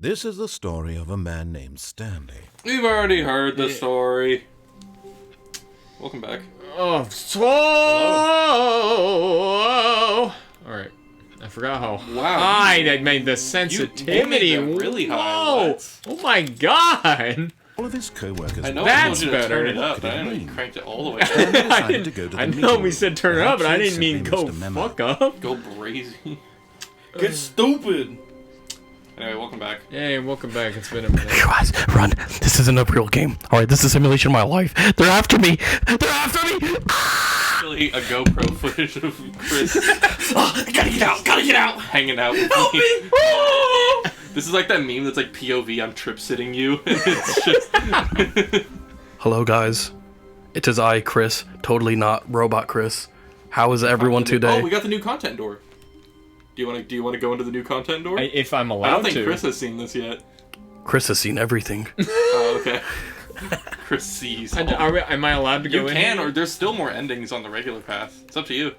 This is the story of a man named Stanley. We've already heard the story. Welcome back. Oh, alright. I forgot how high that made the sensitivity. You made that really high. Whoa! What? Oh my god! All of his co-workers... I know That's I told you to better. turn it up, but I didn't even cranked it all the way down. I know we said turn it up, but I didn't mean go fuck up. Go brazy. Get stupid! Anyway, welcome back. Hey, welcome back. It's been a minute. Guys, run. This isn't a real game. Alright, this is a simulation of my life. They're after me! They're after me! Actually, a GoPro footage of Chris Gotta get out! Gotta get out! hanging out with Help me. me! This is like that meme that's like POV, I'm trip sitting you. And it's just... Hello, guys. It is I, Chris. Totally not Robot Chris. How is everyone today? Oh, we got the new content door. Do you want to go into the new content door? If I'm I allowed don't think to. Chris has seen this yet. Chris has seen everything. Oh, okay. Chris sees. Am I allowed to go You in? can, here? or there's still more endings on the regular path. It's up to you.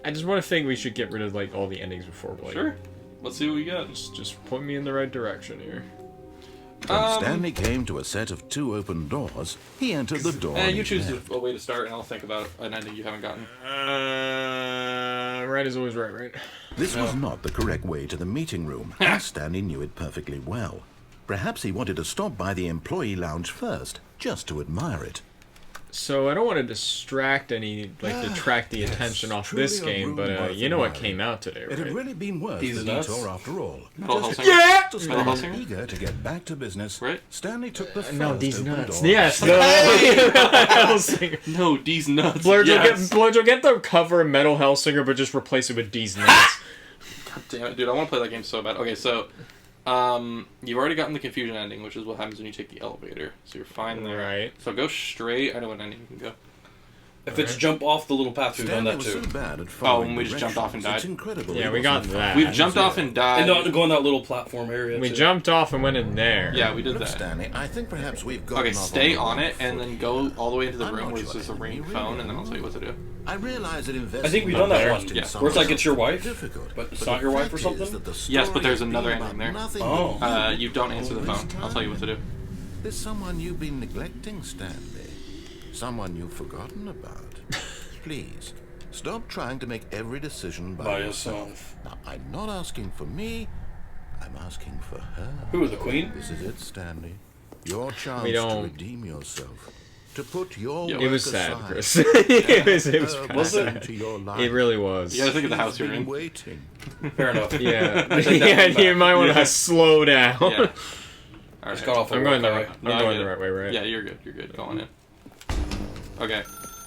I just want to think we should get rid of like all the endings before. Like, Sure. Let's see what we got. Just point me in the right direction here. When Stanley came to a set of 2 open doors, he entered the door. You choose a way to start, and I'll think about an ending you haven't gotten. Right is always right? This was not the correct way to the meeting room, and Stanley knew it perfectly well. Perhaps he wanted to stop by the employee lounge first, just to admire it. So I don't want to detract the attention off this game, but you know what came out today, It had right? really been worth the detour after all. Metal Just Hellsinger? as Metal Stanley Hellsinger? eager to get back to business, Right. Stanley took the first No, these open nuts. door. Yes, Hellsinger. No, D's nuts. Blurge Yes. will get the cover of Metal Hellsinger, but just replace it with D's nuts. God damn it, dude! I want to play that game so bad. Okay, so, you've already gotten the confusion ending, which is what happens when you take the elevator. So you're fine there. Right. So go straight. I know what ending you can go. If it's jump off the little path, we've done Stanley that was too. so bad at Oh, following and we just jumped off and directions, died? it's incredible Yeah, he we got wasn't that. We've jumped off and died. And not go on that little platform area. We too. jumped off and went in there. Yeah, we did Look, that. Stanley, I think perhaps we've gotten Okay, off stay the on wrong it, and foot. then go all the way into the I'm room not where it's sure just a I ring really phone, and then am. I'll tell you what to do. I realize that investing I think we've done that one. in Yeah. some Where it's like it's your way wife, difficult. but it's But not the your wife fact or is something? that the Yes, but story there's has another been ending about there. nothing Oh. but You don't answer the all this phone. I'll tell you what to do. There's someone you've been neglecting, Stanley. Someone you've forgotten about. Please, stop trying to make every decision by yourself. Now, I'm not asking for me. I'm asking for her. Who, the queen? This is it, Stanley. Your chance We to don't- redeem yourself. To put your It It was work sad, aside. Chris. it was Was sad. into your life. It really was. You gotta think of the house you're Been in. waiting. Fair enough. Yeah, I take that yeah. one back. You might want to slow down. Yeah. Alright. Just got off the I'm going the walkway. right. No, I'm I going get the it. right way, right? Yeah, you're good. You're good. Go on in. Okay.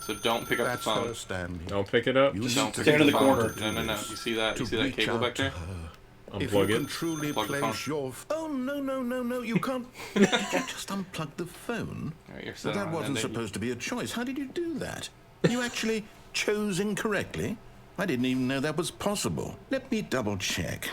So don't pick up That's the phone. her, Stanley. Don't pick it up. You Just need Don't to pick stand up in the phone. corner. No. You see that? You to see that reach cable out back to there? her. If you unplug can it. truly Plug the phone. place your... Oh, no, you can't... Did you just unplug the phone? Alright, you're So sitting that on wasn't ending. supposed to be a choice. How did you do that? You actually chose incorrectly? I didn't even know that was possible. Let me double check.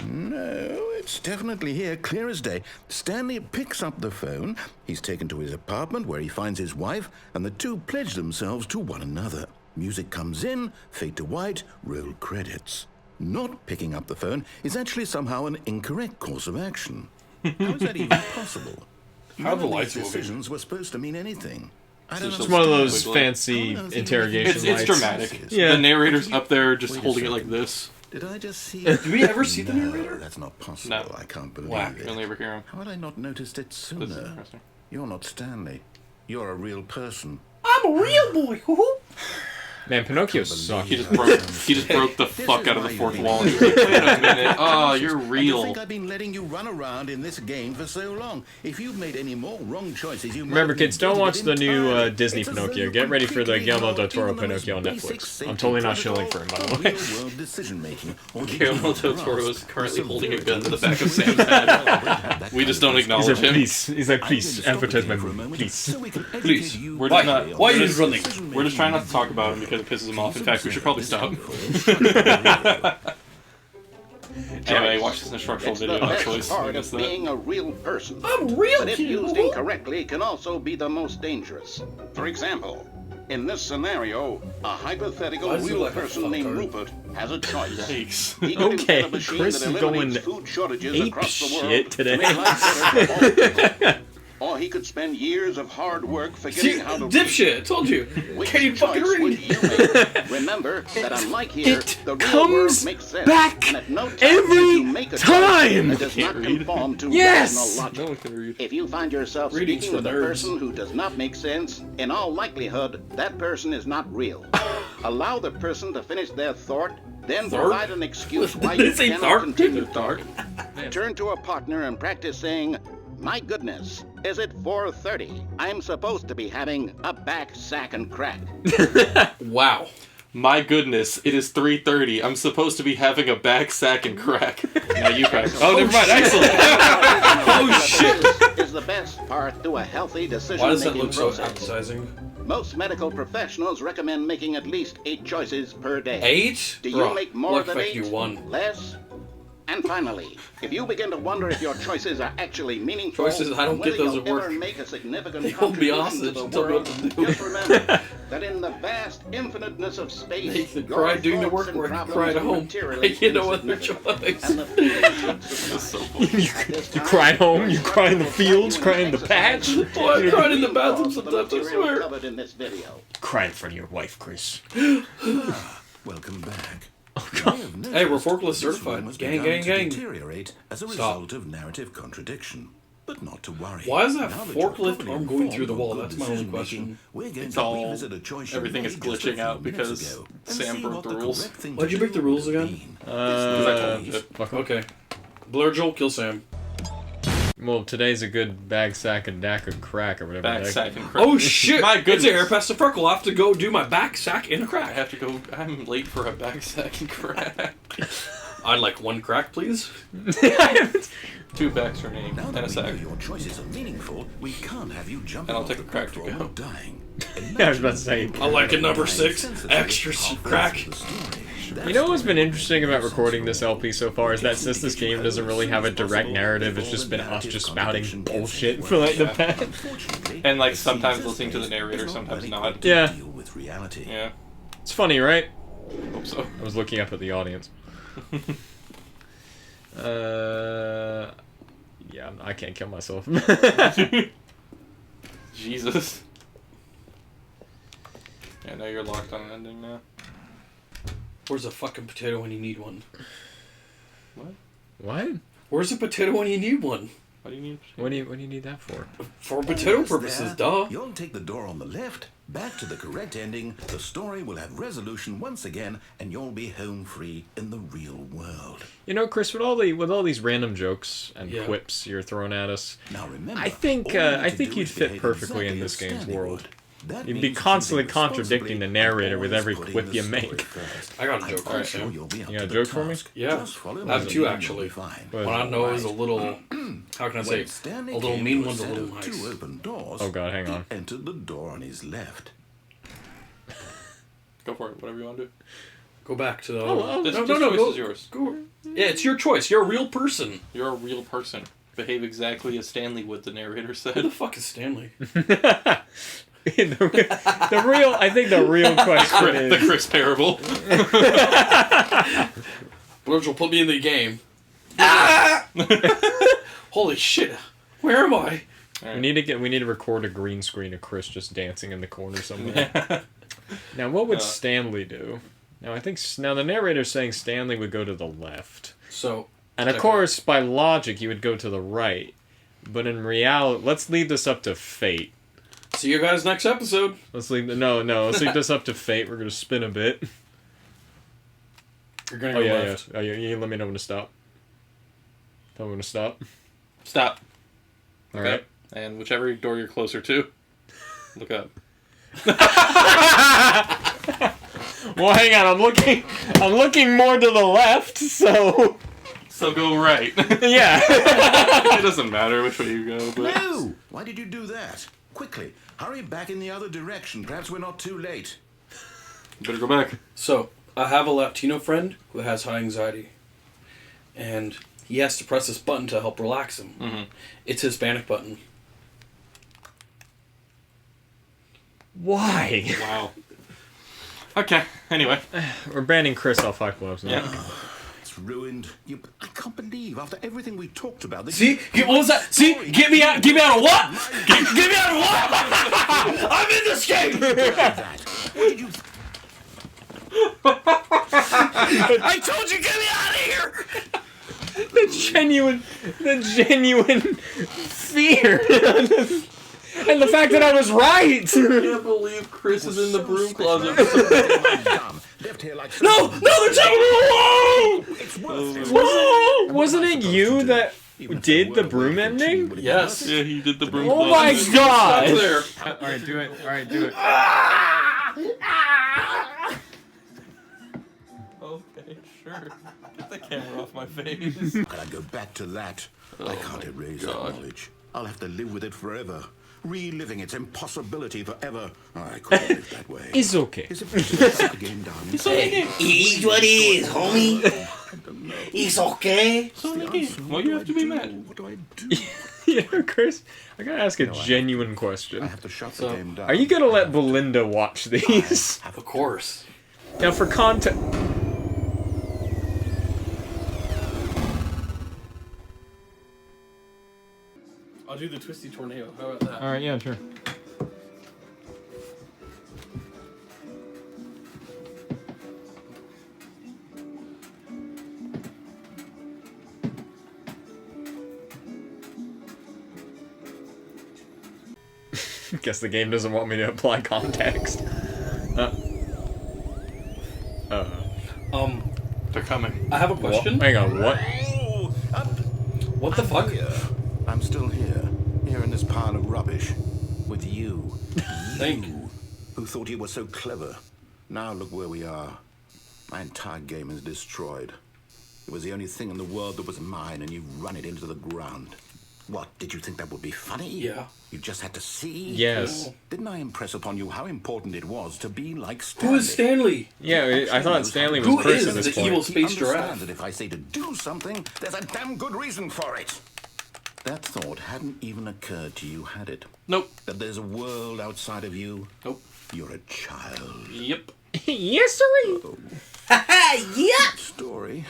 No, it's definitely here, clear as day. Stanley picks up the phone. He's taken to his apartment where he finds his wife, and the two pledge themselves to one another. Music comes in, fade to white, roll credits. Not picking up the phone is actually somehow an incorrect course of action. How is that even possible? How are the None of lights these moving? decisions were supposed to mean anything. I don't It's It's one of understand. those Quickly. fancy How on earth are you interrogation It's lights. dramatic. Yeah. The narrator's up there just Wait a holding it like second. this. Did I just see... Did we ever see the No, narrator? that's not possible. No. I can't believe Whack. You only it. ever hear him. How had I not noticed it This is sooner? interesting. You're not Stanley. You're a real person. I'm a real boy. Woohoo! Man, Pinocchio sucked. He just broke the fuck out of the fourth wall. And he's like, wait a minute. Oh, you're And to real. think I've been letting you run around in this game for so long. If you've made any more wrong choices, you might Remember, have kids, don't regretted watch it the new entirely. Disney It's as though Pinocchio. you Get ready for the completely Guillermo del ignored Toro even the most Pinocchio on basic Netflix. safety I'm totally not protocol shilling for him, by the of way. real-world decision-making. Or did you Guillermo not del Toro is grasp currently the holding a severity gun to the of back of situation? Sam's head. That We just kind don't of acknowledge He's like, him. please. He's like, I'm please. going to stop Advertise it my here for a movie. moment Please. so we can Please. educate you We're just Why? not- Why are you on just running? decision-making. We're just trying not to talk about him because it pisses him off. In fact, we should probably stop. Anyway, watch this instructional It's the video of best choice. part Miss of that. being a real person. I'm real, But if kid. used Woohoo! incorrectly, can also be the most dangerous. For example, In this scenario, a hypothetical Why does it real look like a person named fucker? Rupert has a choice. Yikes. He could Okay, invent a machine Chris that is going eliminates food shortages ape across the world shit today. to make life better for all people. Or he could spend years of hard work forgetting See, how to dipshit, I told you. Which Can't even fucking choice would read. you make? Remember that unlike here, It the real comes world makes sense. back and at no time every should you make a choice time. that does not Can't read. conform to Yes! rational logic. No one can read. If you find yourself Reading's speaking for with a nerds. person who does not make sense, in all likelihood, that person is not real. Allow the person to finish their thought, then Thought? provide an excuse why Did you they say cannot thought? continue Dark. Turn to a partner and practice saying, "My goodness, is it 4:30? I'm supposed to be having a back sack and crack." Wow. My goodness, it is 3:30. I'm supposed to be having a back sack and crack. Now you crack. Oh, never mind. Excellent. Oh, shit. Is the best part to a healthy Why does that decision-making look so process. appetizing? Most medical professionals recommend making at least 8 choices per day. 8? Do you Bro, make more look than like 8? you won. Less? And finally, if you begin to wonder if your choices are actually meaningful, Choices, I don't and get whether those you'll at work. ever make a significant They hold me contribution to hostage the and tell me what world, to do. just remember that in the vast infiniteness of space, Make them your cry doing the thoughts work and where I problems cry at are home. materially Make you no other insignificant. choice. And the feelings should That's so subside. funny. At this You time, cry at home, you your cry in the instructor will fields, guide cry you in the exercise patch. to Oh, I take cried in the the bathroom of the sometimes, I material swear. covered in this video. Cry in front of your wife, Chris. Welcome back. Hey, we're forklift certified. Gang, gang, gang. Deteriorate as a Stop. result of narrative contradiction. But not to worry. Why is that Now you're forklift properly arm going through the informed wall? of That's good my only decision-making, question. We're going It's to all- revisit a choice you everything made is just a glitching few out minutes because ago, and Sam see broke what the the rules. correct thing Why'd to you break do the rules would have again? been. Fuck. Okay. Blur Joel, kill Sam. Well, today's a good bag sack and dack of crack or whatever. Back that- sack and crack. Oh shit! My It's goodness. a hair past the freckle. I'll have to go do my back sack in a I crack. have to go. I'm late for a back sack and crack. I'd like 1 crack, please. 2 backs remain Now and that a we know sack. your choices are meaningful, we can't have you jumping And I'll off take the a crack to platform go. and dying. Yeah, I was about to say. I like it number 6. Extra crack. You know what's been interesting about recording this LP so far is that since this game doesn't really have a direct narrative, it's just been us just spouting bullshit for like the past. And like sometimes listening to the narrator, sometimes not. Yeah. Deal with reality. Yeah. It's funny, right? Hope so. I was looking up at the audience. Yeah, I can't kill myself. Jesus. Yeah, now you're locked on an ending now. Where's a fucking potato when you need one? What? Where's a potato when you need one? What do you need? What do you need that for? For potato Yes, purposes, there. duh. You'll take the door on the left, back to the correct ending, the story will have resolution once again, and you'll be home free in the real world. You know, Chris, with all these random jokes and Yeah. quips you're throwing at us, Now remember, I think all you need to do you'd is fit behave perfectly in exactly this as game's Stanley world. would. That You'd be means constantly choosing contradicting the responsibly narrator and with always every putting quip the you story make. first. I got a I'm joke quite for sure you. you'll be up You got to a the joke for me? task. Yeah. Just follow I have me 2 and you'll actually. be fine. But- What I know is a little. How can I say? When Stanley A little came mean to one's a set little of nice. 2 open doors, Oh god, hang he on. entered the door on his left. Go for it. Whatever you want to do. Go back to the. This no, choice go, is yours. go. Yeah, it's your choice. You're a real person. You're a real person. Behave exactly as Stanley would, the narrator Who said. the fuck is Stanley? the real, I think the real question The is, Chris parable. Blurge will put me in the game. Ah! Holy shit! Where am I? we need to record a green screen of Chris just dancing in the corner somewhere. Now, what would Stanley do? Now, now the narrator's saying Stanley would go to the left. So. And of course, by logic, he would go to the right. But in reality, let's leave this up to fate. See you guys next episode. Let's leave this up to fate. We're gonna spin a bit. You're gonna Oh go yeah, left. yeah. Oh, you let me know when to stop. Tell me when to stop. Stop. All Okay. right. And whichever door you're closer to, look up. Well, hang on. I'm looking more to the left. So So go right. yeah. It doesn't matter which way you go, but No! Why did you do that? Quickly, hurry back in the other direction. Perhaps we're not too late. you better go back. So, I have a Latino friend who has high anxiety. And he has to press this button to help relax him. Mm-hmm. It's his panic button. Why? Wow. Okay. Anyway. We're banning Chris off High Clubs now. Yeah. It's ruined. I can't believe after everything we talked about. That See? What was that? See? Get me out of what? Get me out of what? I'm in this game! that. What did you? I told you, get me out of here! The genuine fear. And the fact that I was right. I can't believe Chris is in the broom closet. Left here like No, they're taking me away! It's worthless. Wasn't it you that did the broom ending? Yes. Yeah, he did the broom Oh closet. my god! There. Alright, do it. Alright, do it. Okay, sure. Get the camera off my face. Can I go back to that? I can't erase that knowledge. I'll have to live with it forever. Reliving its impossibility forever. I couldn't live that way. It's okay. Is it possible to get the game done? It is what it is, homie. It's okay. Why do you have to be mad? What do I do? Yeah, Chris, I gotta ask a genuine question. I have to shut the game down. Are you gonna let Belinda watch these? Of course. Now, for context. I'll do the twisty tornado. How about that? Alright, yeah, sure. Guess the game doesn't want me to apply context. They're coming. I have a question. Hang on, what? Oh, What the fuck? here. I'm still here in this pile of rubbish, with you. Thank You, who thought you were so clever. Now look where we are. My entire game is destroyed. It was the only thing in the world that was mine, and you've run it into the ground. What, did you think that would be funny? Yeah. You just had to see? Yes. Didn't I impress upon you how important it was to be like Stanley? Who is Stanley? Yeah, I thought Stanley was Who Chris is at this the point. evil He space understands giraffe? that if I say to do something, there's a damn good reason for it. That thought hadn't even occurred to you, had it? Nope. That there's a world outside of you? Nope. You're a child. Yep. Yes, sir. Yeah. Story.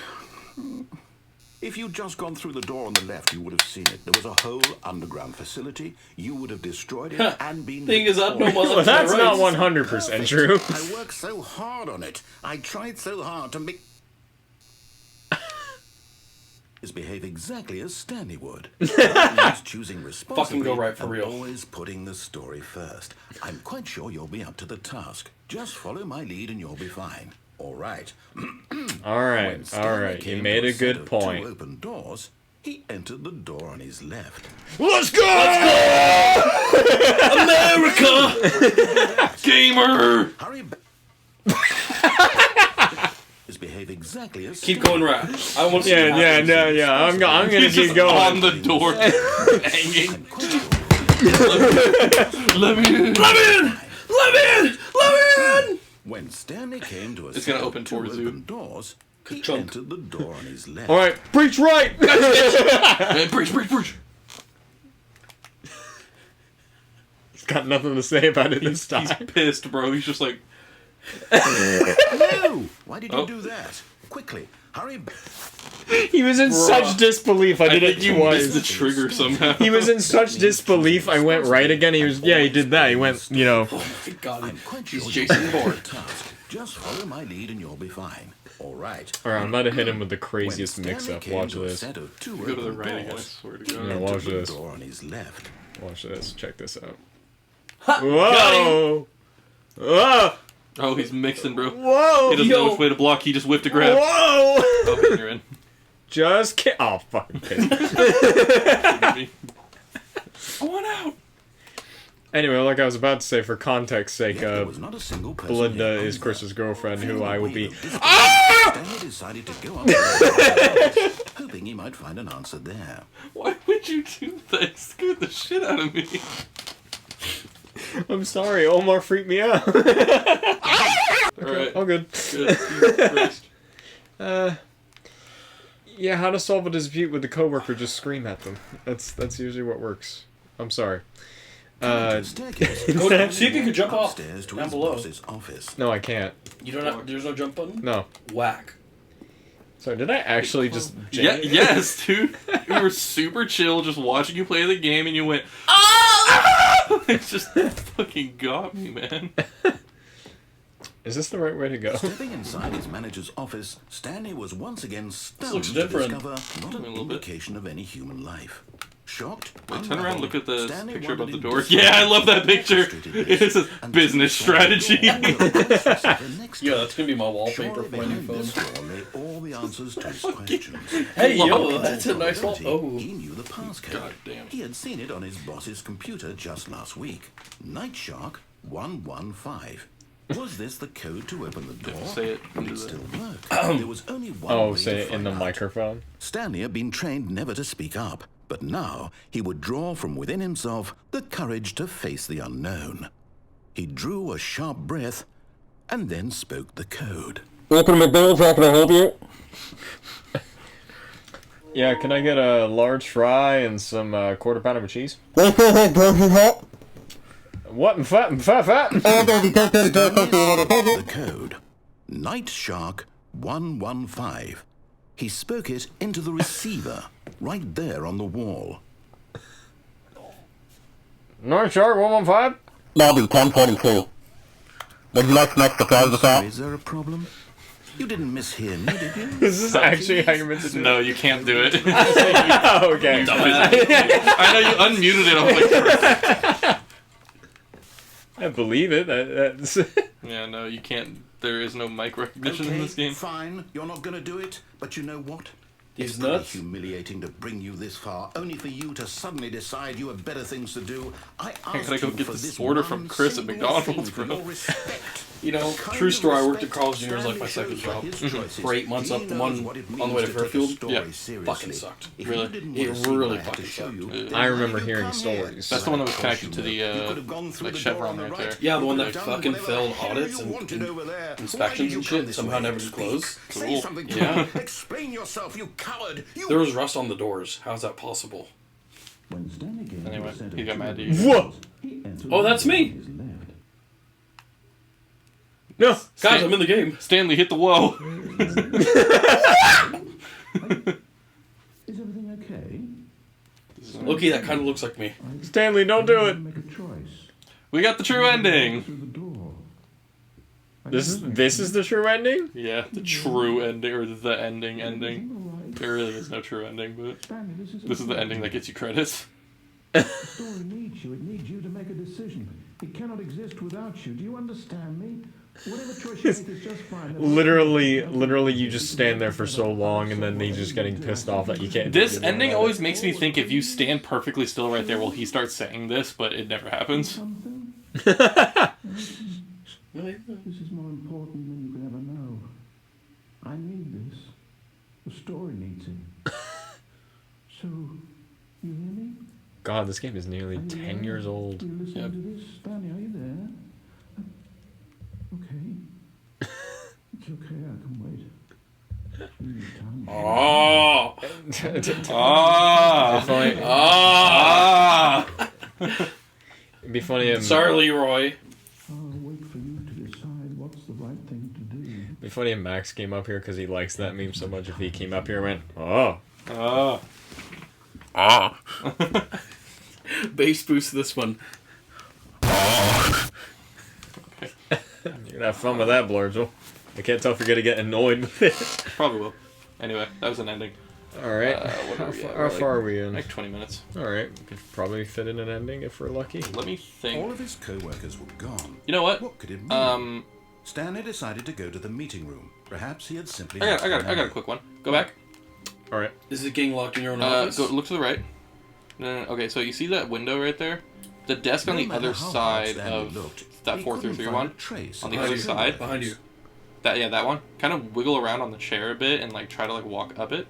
If you'd just gone through the door on the left, you would have seen it. There was a whole underground facility. You would have destroyed it and been... Thing is, I don't know Well, what that's right. not 100% true. I worked so hard on it. I tried so hard to make... is behave exactly as Stanley would. Always choosing responsibly. Fucking go right for and real. Always putting the story first. I'm quite sure you'll be up to the task. Just follow my lead and you'll be fine. All right. When Alright, Stanley alright. came You made to a set good of point. 2 open doors. He entered the door on his left. Let's go! America! Gamer! Hurry back. Is behave exactly as Keep going right. I want to see what Yeah, happens. yeah. I'm gonna He's keep just going. on the door, hanging. I'm quite sure Let me in. Let me in! when Stanley came to a It's set gonna of open 2 towards you. open doors, he Ka-chunk. entered the door on his left. Alright, preach right! Hey, preach. He's got nothing to say about it this He's time. pissed, bro. He's just like, No! Why did you Oh. do that? Quickly, hurry back. He was in such disbelief, I did I it think you missed the twice. trigger somehow. He was in such disbelief, I went right again. He did that. He went, you know. Oh my god. I'm quite sure He's you'll Jason be Bourne. up to the task. Just follow my lead and you'll be fine. All right. Alright, I'm about to hit him with the When craziest Stanley mix-up. came Watch to a this. set of 2 Go to the open right again, I doors, swear to he God. Yeah, entered watch the this. door on his left. Watch this. Check this out. Got Whoa! Whoa! Oh, he's mixing, bro. Whoa! He doesn't Yo. know which way to block. He just whipped a grab. Whoa! Okay, you're in. Just kidding. Oh, fucking piss. I want out. Anyway, like I was about to say, for context sake, Yet there was not a single person Belinda here is either. Chris's girlfriend, who Feeling I a will wave be. of disbelief, Stanley decided to go up to the door, hoping he might find an answer there. Why would you do that? It scared the shit out of me. I'm sorry, Omar freaked me out. Alright. All good. Good. Jesus Christ. Yeah, how to solve a dispute with a coworker? Just scream at them. That's usually what works. I'm sorry. Coming to the staircase, Go see if you can jump off upstairs to down his below. boss's office. No, I can't. You don't have. There's no jump button. No. Whack. Sorry, did I actually just... Yeah, yes, dude. We were super chill, just watching you play the game, and you went, "Ah!" It just fucking got me, man. Is this the right way to go? Stepping inside his manager's office, Stanley was once again stunned looks to different. discover not an A little bit. indication of any human life. Shocked, Wait, turn around, look at the Stanley picture above the wondered door. in Yeah, I love that picture. frustrated It says and business saw the door strategy. on the office of the next Yeah, door. that's gonna be my wallpaper Surely for my new behind phone. this door lay all the answers to his questions. Hey, Wow. yo, that's a nice wall. Oh, He knew the passcode. God damn. He had seen it on his boss's computer just last week. Night Shark 115. Was this the code to open the door? Say it Would into it the- still work? There was only one Oh, way say to it in find the out. microphone? Stanley had been trained never to speak up, but now he would draw from within himself the courage to face the unknown. He drew a sharp breath and then spoke the code. Open the doors, how can I help you? Yeah, can I get a large fry and some quarter pounder with cheese? The What in fat? The code. Night Shark 115. He spoke it into the receiver, right there on the wall. North Shark 115? Lobby 1022. Would you like some extra fries with that? Is there a problem? You didn't mishear me, did you? Is this actually how you're meant to do No, you can't do it. it? Oh, okay. I know you unmuted it. I was like, I believe it. That's... yeah, no, you can't. There is no mic recognition in this game. Fine. You're not going to do it, but you know what? These It's pretty nuts? humiliating to bring you this far, only for you to suddenly decide you have better things to do. I asked gotta go you get for this this order one from Chris at single McDonald's, thing for bro. your respect. You know, The kind true of story. I worked at respect Carl's Jr. like my Stanley second shows job. for his choices. For 8 months He up the knows one what it on the way to means take a Fairfield. story Yeah. seriously. Fucking sucked. If Really? you didn't It want to see really what I had fucking to show sucked. you, Yeah. then I remember why did you hearing come here? stories. That's the one that was Of connected course to the, you knew. You could have gone through like, the Chevron door on the right there. Yeah, the one that You could have fucking done failed whatever audits you and wanted over there. Why inspections did you and come shit, this somehow way? never Speak. disclosed. Say Cool. something to Yeah. me. Explain yourself, you coward. You There was rust on the doors. How's that possible? When Stanley gave him Anyway, a set he of got mad at two you. Whoa! he entered Oh, that's the me. his left. No! Guys, I'm in the game. Stanley, hit the whoa. Is everything okay? Loki, that kind of looks like me. Stanley, don't do it! Make a choice. We got the true ending. Through the door. This is the true ending? Yeah, the true ending, or the ending. There really is no true ending, but Stanley, this is the ending that gets you credits. The story needs you. It needs you to make a decision. It cannot exist without you. Do you understand me? Whatever choice you make is just fine. Literally, you just stand there for so long, and then he's just getting pissed off that you can't. do This anything ending about always makes me think if you stand perfectly still right there, will he start saying this, but it never happens. Something? This is more important than you can ever know. I need this. The story needs him. So, you hear me? God, this game is nearly Are you 10 there? years old. You listening Yep. to this? Stanley, are you there? Okay. It's okay, I can wait. You need time. Oh, Ah! It'd be funny if sorry, Leroy. I'll wait for you to decide what's the right thing to do. It'd be funny if Max came up here because he likes that meme so much. If he came up here and went, oh, Ah! Bass boost this one. you're gonna have fun with that, Blurzel. I can't tell if you're gonna get annoyed with it. Probably will. Anyway, that was an ending. All right, what are we at? how We're far are we in? Like 20 minutes. All right, we could probably fit in an ending if we're lucky. Let me All think. of his co-workers were gone. You know what? What could it mean? Stanley decided to go to the meeting room. Perhaps he had simply... I got a quick one. Go back. All right, Is it getting locked in your own office? Go look to the right. No. Okay, so you see that window right there? The desk on No the matter other how hard side Stanley of looked, that he 4331 couldn't find a trace on the of other his side. Behind you. That one. Kind of wiggle around on the chair a bit and like try to like walk up it.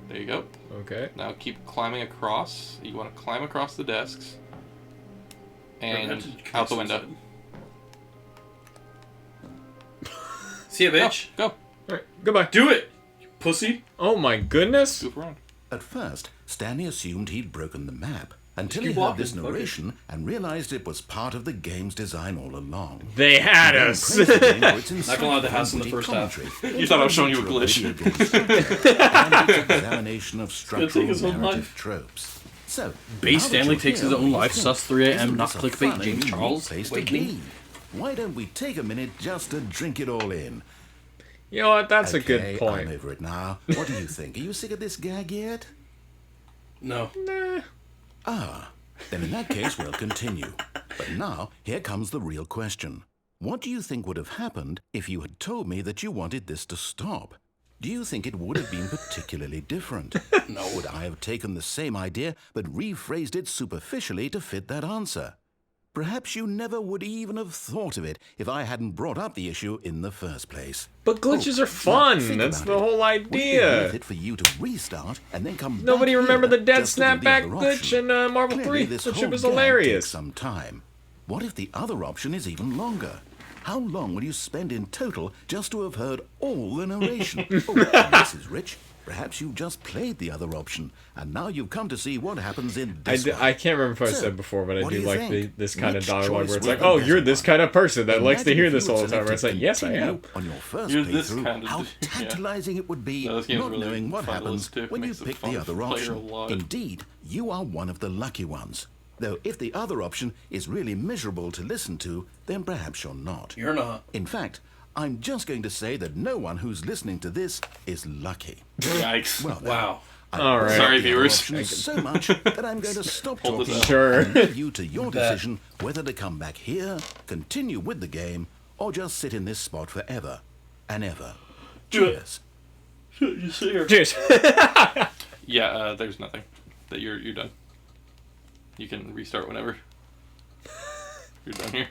There you go. okay. Now keep climbing across. You want to climb across the desks and out the window. See ya, bitch. Go. All right, goodbye. Do it, you pussy. Oh my goodness! Goof around. At first, Stanley assumed he'd broken the map, until he heard this narration and realized it was part of the game's design all along. They had Then us. praised the game for its Not gonna lie, the house in the insightful first half. commentary, You thought I was showing you a glitch. video game structure, and its examination of structural his own narrative life. tropes. So, Base now that Stanley you're takes here, his own what life, do you sus think? 3 a.m., Isn't not this a clickbait, fun and James unique Charles, place to awakening? be? Why don't we take a minute just to drink it all in? You know what? That's a Okay, good I'm point. over it now. What do you think? Are you sick of this gag yet? No. Ah, then in that case, we'll continue. But now, here comes the real question. What do you think would have happened if you had told me that you wanted this to stop? Do you think it would have been particularly different? No. Would I have taken the same idea but rephrased it superficially to fit that answer? Perhaps you never would even have thought of it if I hadn't brought up the issue in the first place. But glitches Oh, are fun. now think That's about the it. whole Would it be idea. worth it for you to restart and then come Nobody back remember here the dead just to do the snapback other glitch option? in Marvel Clearly, 3? this That whole shit was gag hilarious. takes some time. What if the other option is even longer? How long will you spend in total just to have heard all the narration? Oh, and this is Rich. Perhaps you just played the other option, and now you've come to see what happens in this one. I can't remember if I So, said before, but I what do do you like think? this kind of Which dialogue choice where it's was like, the oh, better you're this one? kind of person that likes to Imagine hear if this you all had the time. Where it's like, selected yes, I continue am. On your first You're this playthrough, kind of how yeah. tantalizing it would be No, this game's not really knowing what fun to happens listen to. when you Makes it pick fun the to other play a option. lot. Indeed, you are one of the lucky ones. Though if the other option is really miserable to listen to, then perhaps you're not. You're not. In fact, I'm just going to say that no one who's listening to this is lucky. Yikes. Well, then, All I right. like Sorry, the other viewers. options so much that I'm going to stop Hold this talking up. Sure. and leave you to your decision whether to come back here, continue with the game, or just sit in this spot forever and ever. Cheers. You see her. Cheers. Yeah, there's nothing. That you're done. You can restart whenever. You're done here.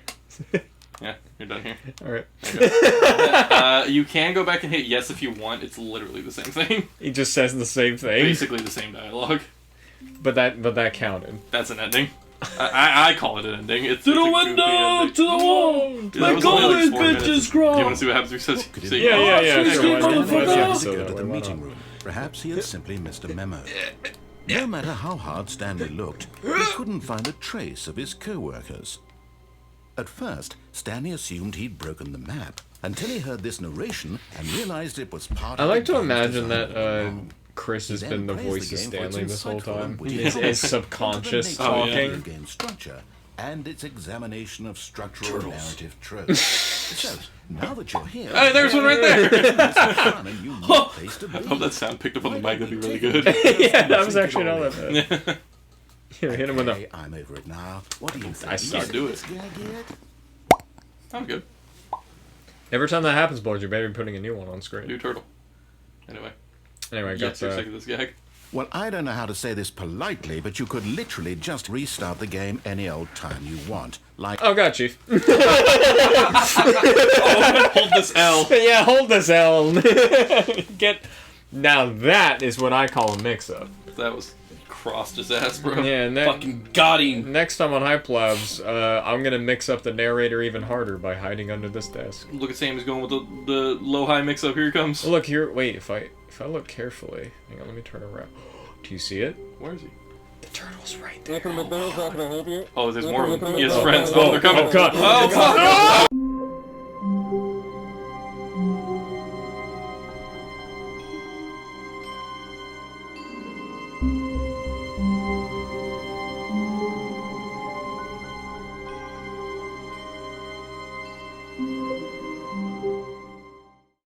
Yeah, you're done here. All right. You can go back and hit yes if you want. It's literally the same thing. He just says the same thing, Basically the same dialogue. but that counted. That's an ending. I call it an ending. It's To it's the a goofy window! ending. To the wall! Yeah, that Let was go only of like these 4 minutes. bitches, Do you want Grom! to see what happens? Because Could it see, be- Yeah, yeah, yeah. She's Sure, good, why not? motherfucker. Why not? to So go that to the way, why meeting not? room. Perhaps he had simply missed a memo. No matter how hard Stanley looked, he couldn't find a trace of his co-workers. At first, Stanley assumed he'd broken the map until he heard this narration and realized it was part I of like the to game's imagine design that all along. Chris has He been the then praised voice of the game for its Stanley this whole insightful and time. witty His commentary subconscious into the nature of yeah. video talking. game structure and its examination of structural narrative tropes. So, now that you're here, Hey, there's one right there. this is fun and unique place to be. I hope that sound picked up on the Why mic. That'd be don't really we good. take it Yeah, that and was drink actually it all not in? that bad. Here, hit him with Okay, a. I'm over it now. What do you think? I You suck. sick Do of it. this gag yet? I'm good. Every time that happens, boys, you better be putting a new one on screen. New turtle. Anyway. Anyway, I got Yes, you're sick of this gag. Well, I don't know how to say this politely, but you could literally just restart the game any old time you want. Like, Oh god, Chief. Hold this L. Yeah, hold this L. Get. Now that is what I call a mix-up. That was crossed his ass, bro. Yeah, Fucking got him. next time on Hype Labs, I'm gonna mix up the narrator even harder by hiding under this desk. Look at Sammy's going with the low-high mix-up. Here he comes. Look here. Wait, if I look carefully, hang on, let me turn around. Do you see it? Where is he? The turtle's right there. Oh, there's more of them. He has friends. Oh, they're coming. Oh god. Oh, fuck!